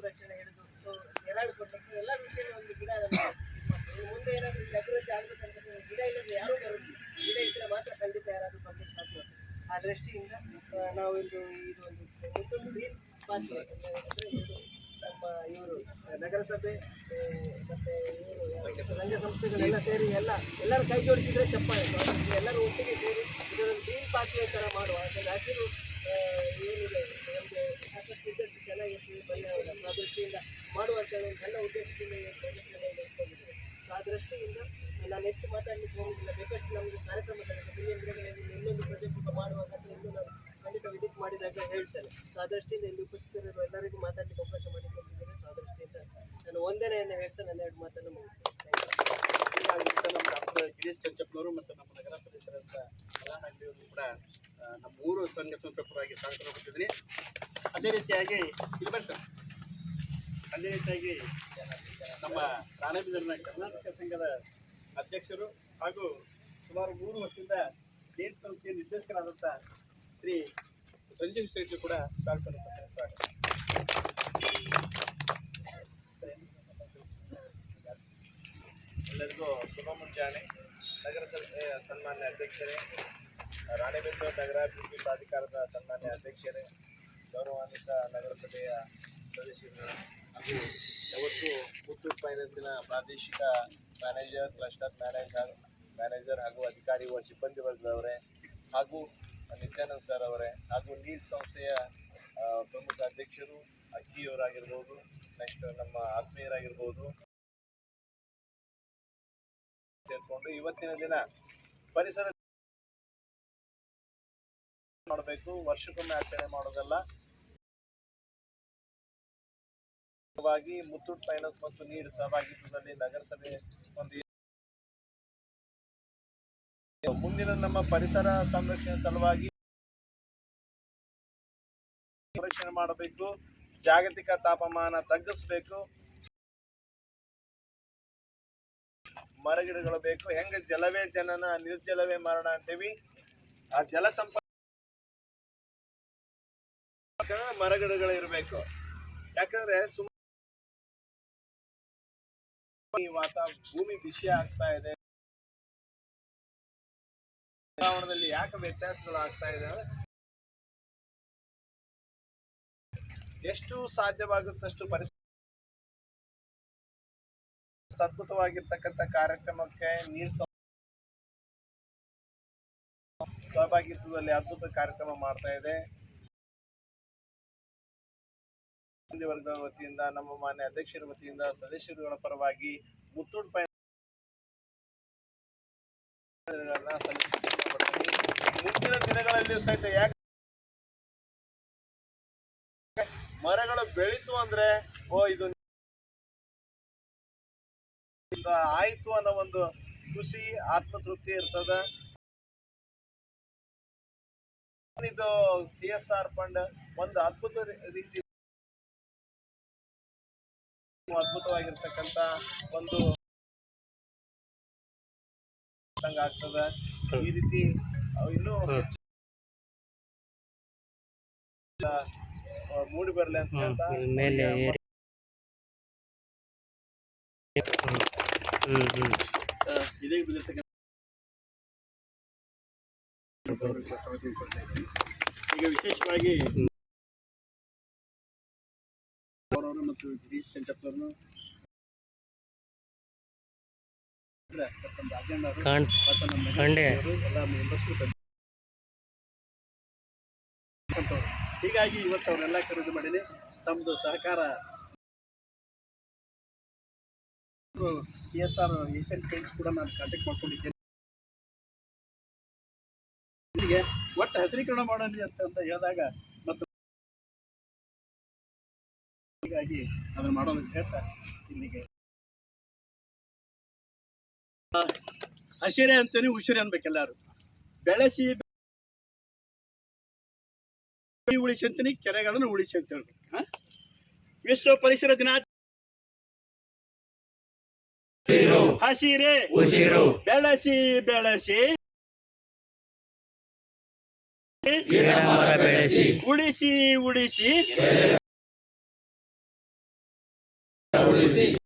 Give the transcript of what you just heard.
ಸಂರಕ್ಷಣೆ ಹಿಡಿದು ನೆರಳು ಕೊಡ್ಲಿಕ್ಕೆ ಎಲ್ಲ ರೀತಿಯಲ್ಲಿ ಒಂದು ಗಿಡ ಮುಂದೆ ಏನಾದರೂ ಅಭಿವೃದ್ಧಿ ಆಗಬೇಕಂತ ಗಿಡ ಇಲ್ಲದೆ ಯಾರೂ ಬರುವುದಿಲ್ಲ. ಗಿಡ ಇದ್ದರೆ ಮಾತ್ರ ಖಂಡಿತ ಯಾರಾದರೂ ಬರ್ಲಿಕ್ಕೆ ಸಾಧ್ಯ. ಆ ದೃಷ್ಟಿಯಿಂದ ನಾವು ಇದು ಒಂದು ಮತ್ತೊಂದು ಗ್ರೀನ್ ಪಾಸ್ ನಮ್ಮ ಇವರು ನಗರಸಭೆ ಮತ್ತು ಇವರು ಸಂಘ ಸಂಸ್ಥೆಗಳೆಲ್ಲ ಸೇರಿ ಎಲ್ಲರೂ ಕೈ ಜೋಡಿಸಿದರೆ ಚಪ್ಪಾಳೆ. ಎಲ್ಲರೂ ಒಟ್ಟಿಗೆ ಸೇರಿ ಇದರೊಂದು ಗ್ರೀನ್ ಪಾತ್ವೆ ಥರ ಮಾಡುವ. ಅದನ್ನು ಹಸಿರು ಏನಿದೆ ನಮಗೆ ಸಾಕಷ್ಟು ಇದ್ದಷ್ಟು ಚೆನ್ನಾಗಿರ್ತದೆ ಬಲ್ಲ ಆ ದೃಷ್ಟಿಯಿಂದ ಮಾಡುವಂಥ ಒಂದು ಸಣ್ಣ ಉದ್ದೇಶದಿಂದ ಇಟ್ಕೊಂಡಿದ್ದೇವೆ. ಆ ದೃಷ್ಟಿಯಿಂದ ನಾನು ಹೆಚ್ಚು ಮಾತಾಡಲಿಕ್ಕೆ ಹೋಗುವುದಿಲ್ಲ. ಬೇಕಷ್ಟು ನಮಗೆ ಕಾರ್ಯಕ್ರಮದಲ್ಲಿ ಇನ್ನೊಂದು ಪ್ರಾಜೆಕ್ಟ್ ಮಾಡುವಾಗ ಇನ್ನೂ ನಾನು ಖಂಡಿತ ವಿಸಿಟ್ ಮಾಡಿದಾಗ ಹೇಳ್ತೇನೆ. ಸೊ ಆ ದೃಷ್ಟಿಯಿಂದ ಇಲ್ಲಿ ಉಪಸ್ಥಿತರಿರುವ ಎಲ್ಲರಿಗೂ ಮಾತಾಡಲಿಕ್ಕೆ ಅವಕಾಶ ಮಾಡಿಕೊಂಡಿದ್ದೇನೆ. ಸೊ ಆ ದೃಷ್ಟಿಯಿಂದ ನಾನು ವಂದನೆಯನ್ನು ಹೇಳ್ತಾ ನನ್ನ ಎರಡು ಮಾತನ್ನು ಮುಗಿಸ್ತೇನೆ. ನಮ್ಮ ಡಾಕ್ಟರ್ ಗಿರೀಶ್ ಚಂಚಪ್ಪನವರು ಮತ್ತು ನಮ್ಮ ನಗರ ಸದಸ್ಯರಂತ ಕಲಾನಗರಿಯವರು ಕೂಡ ನಮ್ಮ ಮೂರು ಸಂಘ ಸಂಸ್ಥಾಪಕರಾಗಿ ಸ್ವಾಗತ ಕೊಟ್ಟಿದ್ದೀನಿ. ಅದೇ ರೀತಿಯಾಗಿ ಇದು ಬರ್ತಾರೆ. ಅದೇ ರೀತಿಯಾಗಿ ನಮ್ಮ ರಾಣೇಬೆನ್ನೂರಿನ ಕರ್ನಾಟಕ ಸಂಘದ ಅಧ್ಯಕ್ಷರು ಹಾಗೂ ಸುಮಾರು 3 ವರ್ಷದಿಂದ ನೇಟ್ ಸಂಸ್ಥೆಯ ನಿರ್ದೇಶಕರಾದಂಥ ಶ್ರೀ ಸಂಜೀವ್ ಶೆಟ್ಟಿ ಕೂಡ ಸ್ವಾಗತ. ಎಲ್ಲರಿಗೂ ಶುಭ ಮುಂಜಾನೆ. ನಗರಸಭೆ ಸನ್ಮಾನ್ಯ ಅಧ್ಯಕ್ಷರೇ, ರಾಣೇಬೆನ್ನೂರು ನಗರಾಭಿವೃದ್ಧಿ ಪ್ರಾಧಿಕಾರದ ಸನ್ಮಾನ್ಯ ಅಧ್ಯಕ್ಷರೇ, ಗೌರವಾನ್ವಿತ ನಗರಸಭೆಯ ಸದಸ್ಯರು ಹಾಗೂ ಯಾವತ್ತು ಮುತ್ತೂಟ್ ಫೈನಾನ್ಸಿನ ಪ್ರಾದೇಶಿಕ ಮ್ಯಾನೇಜರ್, ಕ್ಲಸ್ಟರ್ ಮ್ಯಾನೇಜರ್ ಹಾಗೂ ಅಧಿಕಾರಿ ಸಿಬ್ಬಂದಿ ವರ್ಗದವರೇ ಹಾಗೂ ನಿತ್ಯಾನಂದ್ ಸರ್ ಅವರೇ ಹಾಗೂ ನೀಡ್ ಸಂಸ್ಥೆಯ ಪ್ರಮುಖ ಅಧ್ಯಕ್ಷರು ಅಕ್ಕಿಯವರಾಗಿರ್ಬೋದು, ನೆಕ್ಸ್ಟ್ ನಮ್ಮ ಆತ್ಮೀಯರಾಗಿರ್ಬೋದು ಸೇರಿಕೊಂಡು ಇವತ್ತಿನ ದಿನ ಪರಿಸರ ಮಾಡಬೇಕು. ವರ್ಷಕ್ಕೊಮ್ಮೆ ಆಚರಣೆ ಮಾಡೋದಲ್ಲ. ಮುತ್ತೂಟ್ ಫೈನಾನ್ಸ್ ಮತ್ತು ನೀಡ್ ಸಹಭಾಗಿತ್ವದಲ್ಲಿ ನಗರಸಭೆ ಒಂದು ಮುಂದಿನ ನಮ್ಮ ಪರಿಸರ ಸಂರಕ್ಷಣೆ ಸಲುವಾಗಿ ಸಂರಕ್ಷಣೆ ಮಾಡಬೇಕು. ಜಾಗತಿಕ ತಾಪಮಾನ ತಗ್ಗಿಸಬೇಕು. ಮರಗಿಡಗಳು ಬೇಕು. ಹೆಂಗ ಜಲವೇ ಜನನ ನಿರ್ಜಲವೇ ಮರಣ ಅಂತೀವಿ, ಆ ಜಲ ಸಂಪದ ಮರಗಿಡಗಳು ಇರಬೇಕು. ಯಾಕಂದ್ರೆ ಭೂಮಿ ಬಿಸಿ ಆಗ್ತಾ ಇದೆ. ವಾತಾವರಣದಲ್ಲಿ ಯಾಕೆ ವ್ಯತ್ಯಾಸಗಳು ಆಗ್ತಾ ಇದೆ ಅಂದ್ರೆ ಎಷ್ಟು ಸಾಧ್ಯವಾಗುತ್ತಷ್ಟು ಪರಿಸರ ಅದ್ಭುತವಾಗಿರ್ತಕ್ಕಂಥ ಕಾರ್ಯಕ್ರಮಕ್ಕೆ ನೀರು ಸಹಭಾಗಿತ್ವದಲ್ಲಿ ಅದ್ಭುತ ಕಾರ್ಯಕ್ರಮ ಮಾಡ್ತಾ ಇದೆ. ವರ್ಗದ ವತಿಯಿಂದ, ನಮ್ಮ ಮಾನ್ಯ ಅಧ್ಯಕ್ಷರ ವತಿಯಿಂದ, ಸದಸ್ಯರುಗಳ ಪರವಾಗಿ ಮುತ್ತೂಟ್ ಮುಂದಿನ ದಿನಗಳಲ್ಲಿಯೂ ಸಹಿತ ಯಾಕೆ ಮರಗಳು ಬೆಳೀತು ಅಂದ್ರೆ ಇದು ಆಯ್ತು ಅನ್ನೋ ಒಂದು ಖುಷಿ, ಆತ್ಮತೃಪ್ತಿ ಇರ್ತದ. ಇದು CSR ಫಂಡ್ ಒಂದು ಅದ್ಭುತ ರೀತಿ ಅದ್ಭುತವಾಗಿರ್ತಕ್ಕಂಥ ಒಂದು ಆಗ್ತದ. ಈ ರೀತಿ ಇನ್ನೂ ಮೂಡಿ ಬರಲಿ ಅಂತ ಹೇಳ್ತಾ ಇದೇ ಬಿದ್ದಿರ್ತಕ್ಕಂಥ ಈಗ ವಿಶೇಷವಾಗಿ ಅವರವರು ಮತ್ತು ಗಿರೀಶ್ ಚಂಚಪ್ಪನವ್ರನ್ನು ಎಲ್ಲ ಮೆಂಬರ್ಸ್ಗೂ ಹೀಗಾಗಿ ಇವತ್ತು ಅವರೆಲ್ಲ ಖರೀದಿ ಮಾಡೀನಿ. ತಮ್ಮದು ಸಹಕಾರ CSR ಏಷ್ಯನ್ ಪೇಂಟ್ಸ್ ಕೂಡ ನಾನು ಕಾಂಟ್ಯಾಕ್ಟ್ ಮಾಡ್ಕೊಂಡಿದ್ದೇನೆ. ಹೀಗೆ ಒಟ್ಟು ಹಸಿರೀಕರಣ ಮಾಡೋಣ ಅಂತ ಹೇಳಿದಾಗ ಮತ್ತು ಹೀಗಾಗಿ ಅದನ್ನು ಮಾಡೋಣ ಅಂತ ಹೇಳ್ತಾ ಇಲ್ಲಿಗೆ ಹಸಿರೆ ಅಂತಾನೆ ಉಸಿರಿ ಅನ್ಬೇಕೆಲ್ಲರೂ. ಬೆಳೆಸಿ ಉಳಿಸಿ ಅಂತಾನೆ ಕೆರೆಗಳನ್ನು ಉಳಿಸಿ ಅಂತ ಹೇಳ್ಬೇಕು. ವಿಶ್ವ ಪರಿಸರ ದಿನ ಹಸಿರೆ ಬೆಳೆಸಿ ಬೆಳೆಸಿ ಉಳಿಸಿ ಉಳಿಸಿ ಉಳಿಸಿ